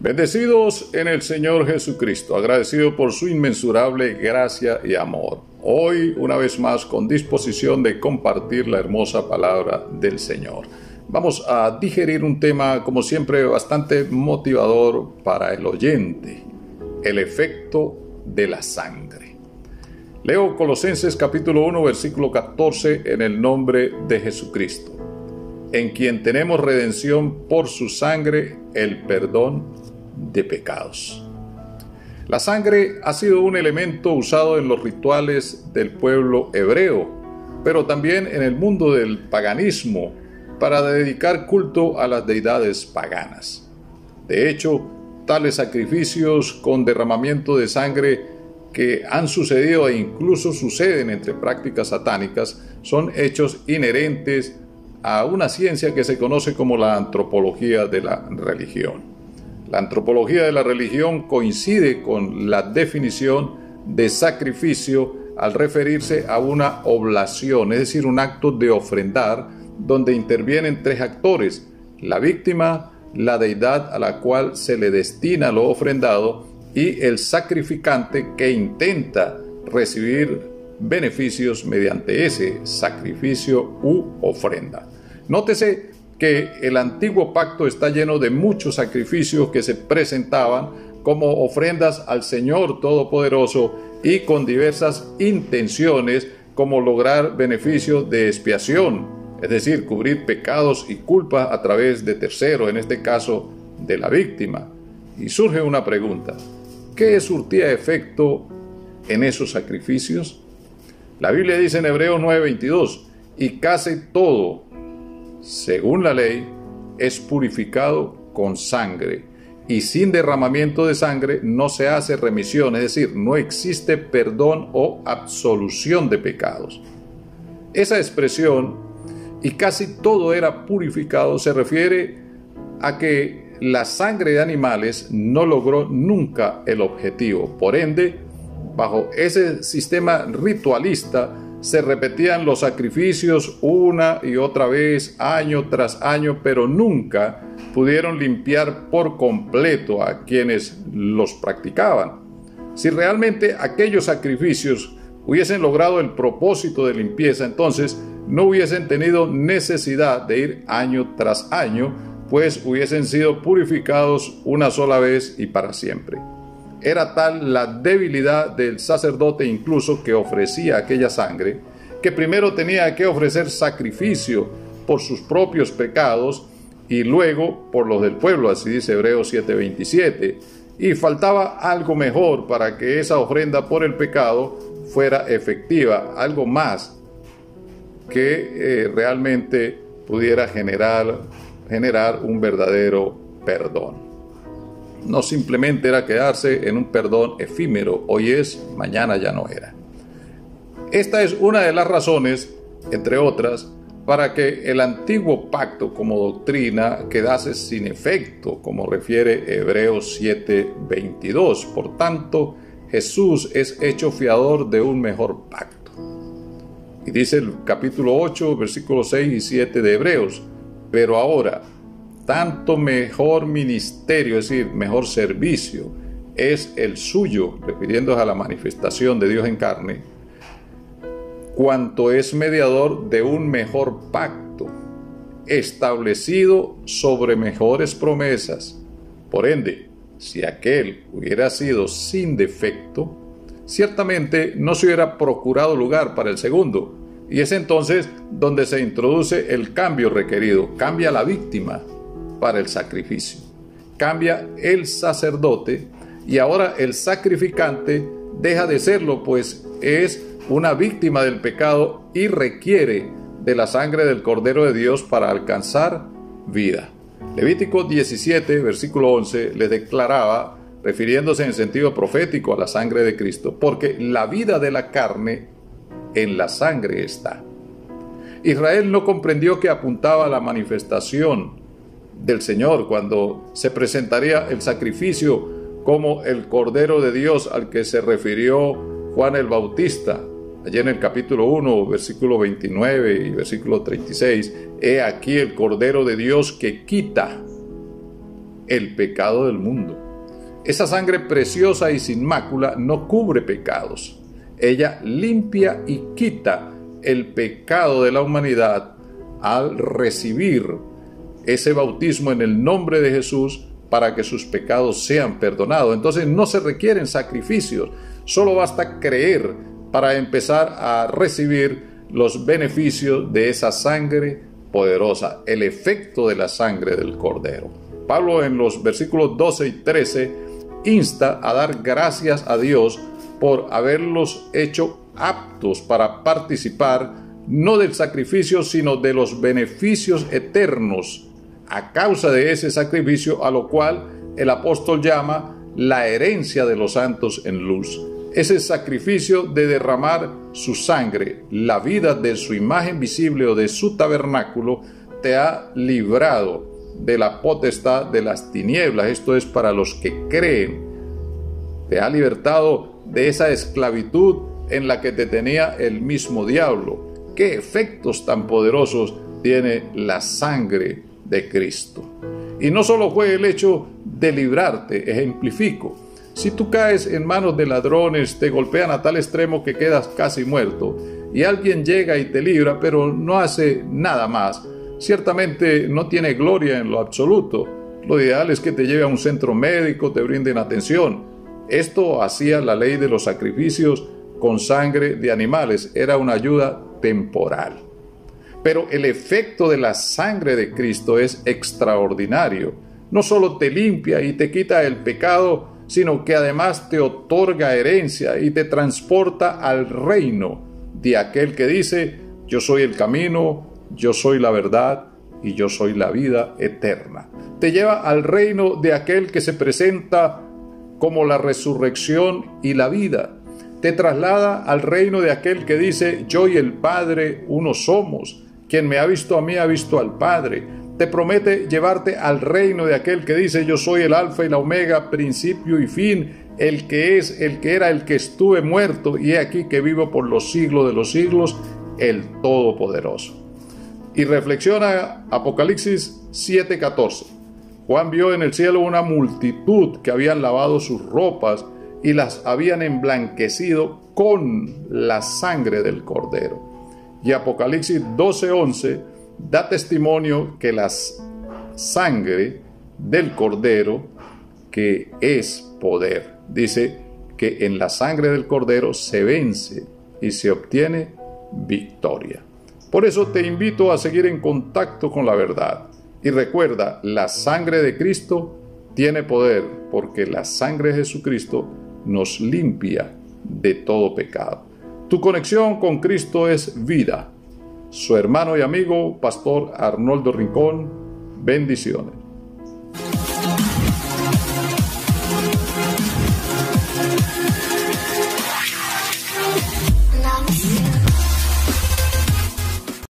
Bendecidos en el Señor Jesucristo, agradecido por su inmensurable gracia y amor. Hoy, una vez más, con disposición de compartir la hermosa palabra del Señor. Vamos a digerir un tema, como siempre, bastante motivador para el oyente: el efecto de la sangre. Leo Colosenses capítulo 1, versículo 14, en el nombre de Jesucristo, en quien tenemos redención por su sangre, el perdón de pecados. La sangre ha sido un elemento usado en los rituales del pueblo hebreo, pero también en el mundo del paganismo, para dedicar culto a las deidades paganas. De hecho, tales sacrificios con derramamiento de sangre que han sucedido e incluso suceden entre prácticas satánicas son hechos inherentes a una ciencia que se conoce como la antropología de la religión. La antropología de la religión coincide con la definición de sacrificio al referirse a una oblación, es decir, un acto de ofrendar, donde intervienen tres actores: la víctima, la deidad a la cual se le destina lo ofrendado y el sacrificante que intenta recibir beneficios mediante ese sacrificio u ofrenda. Nótese que el antiguo pacto está lleno de muchos sacrificios que se presentaban como ofrendas al Señor Todopoderoso y con diversas intenciones, como lograr beneficios de expiación, es decir, cubrir pecados y culpas a través de tercero, en este caso de la víctima. Y surge una pregunta: ¿qué surtía efecto en esos sacrificios? La Biblia dice en Hebreos 9:22, y casi todo, según la ley, es purificado con sangre, y sin derramamiento de sangre no se hace remisión, es decir, no existe perdón o absolución de pecados. Esa expresión, y casi todo era purificado, se refiere a que la sangre de animales no logró nunca el objetivo. Por ende, bajo ese sistema ritualista, se repetían los sacrificios una y otra vez, año tras año, pero nunca pudieron limpiar por completo a quienes los practicaban. Si realmente aquellos sacrificios hubiesen logrado el propósito de limpieza, entonces no hubiesen tenido necesidad de ir año tras año, pues hubiesen sido purificados una sola vez y para siempre. Era tal la debilidad del sacerdote incluso que ofrecía aquella sangre, que primero tenía que ofrecer sacrificio por sus propios pecados y luego por los del pueblo, así dice Hebreos 7:27, y faltaba algo mejor para que esa ofrenda por el pecado fuera efectiva, algo más que realmente pudiera generar un verdadero perdón. No simplemente era quedarse en un perdón efímero, hoy es, mañana ya no era. Esta es una de las razones, entre otras, para que el antiguo pacto como doctrina quedase sin efecto, como refiere Hebreos 7:22. Por tanto, Jesús es hecho fiador de un mejor pacto. Y dice el capítulo 8, versículos 6 y 7 de Hebreos: pero ahora, tanto mejor ministerio, es decir, mejor servicio, es el suyo, refiriéndose a la manifestación de Dios en carne, cuanto es mediador de un mejor pacto, establecido sobre mejores promesas. Por ende, si aquel hubiera sido sin defecto, ciertamente no se hubiera procurado lugar para el segundo, y es entonces donde se introduce el cambio requerido. Cambia la víctima para el sacrificio, cambia el sacerdote, y ahora el sacrificante deja de serlo, pues es una víctima del pecado y requiere de la sangre del Cordero de Dios para alcanzar vida. Levítico 17, versículo 11, les declaraba, refiriéndose en sentido profético a la sangre de Cristo: porque la vida de la carne en la sangre está. Israel no comprendió que apuntaba a la manifestación del Señor cuando se presentaría el sacrificio como el Cordero de Dios al que se refirió Juan el Bautista. Allí en el capítulo 1, versículo 29 y versículo 36, he aquí el Cordero de Dios que quita el pecado del mundo. Esa sangre preciosa y sin mácula no cubre pecados. Ella limpia y quita el pecado de la humanidad al recibir ese bautismo en el nombre de Jesús para que sus pecados sean perdonados. Entonces no se requieren sacrificios, solo basta creer para empezar a recibir los beneficios de esa sangre poderosa, el efecto de la sangre del Cordero. Pablo en los versículos 12 y 13 insta a dar gracias a Dios por haberlos hecho aptos para participar no del sacrificio, sino de los beneficios eternos a causa de ese sacrificio, a lo cual el apóstol llama la herencia de los santos en luz. Ese sacrificio de derramar su sangre, la vida de su imagen visible o de su tabernáculo, te ha librado de la potestad de las tinieblas. Esto es para los que creen. Te ha libertado de esa esclavitud en la que te tenía el mismo diablo. ¿Qué efectos tan poderosos tiene la sangre de Cristo? Y no solo fue el hecho de librarte, ejemplifico. Si tú caes en manos de ladrones, te golpean a tal extremo que quedas casi muerto, y alguien llega y te libra, pero no hace nada más, ciertamente no tiene gloria en lo absoluto. Lo ideal es que te lleve a un centro médico, te brinden atención. Esto hacía la ley de los sacrificios con sangre de animales, era una ayuda temporal. Pero el efecto de la sangre de Cristo es extraordinario. No solo te limpia y te quita el pecado, sino que además te otorga herencia y te transporta al reino de aquel que dice: yo soy el camino, yo soy la verdad y yo soy la vida eterna. Te lleva al reino de aquel que se presenta como la resurrección y la vida. Te traslada al reino de aquel que dice: yo y el Padre uno somos. Quien me ha visto a mí ha visto al Padre. Te promete llevarte al reino de aquel que dice: yo soy el alfa y la omega, principio y fin, el que es, el que era, el que estuve muerto, y he aquí que vivo por los siglos de los siglos, el Todopoderoso. Y reflexiona Apocalipsis 7:14. Juan vio en el cielo una multitud que habían lavado sus ropas y las habían emblanquecido con la sangre del Cordero. Y Apocalipsis 12:11 da testimonio que la sangre del Cordero, que es poder, dice que en la sangre del Cordero se vence y se obtiene victoria. Por eso te invito a seguir en contacto con la verdad. Y recuerda, la sangre de Cristo tiene poder, porque la sangre de Jesucristo nos limpia de todo pecado. Tu conexión con Cristo es vida. Su hermano y amigo, Pastor Arnoldo Rincón. Bendiciones.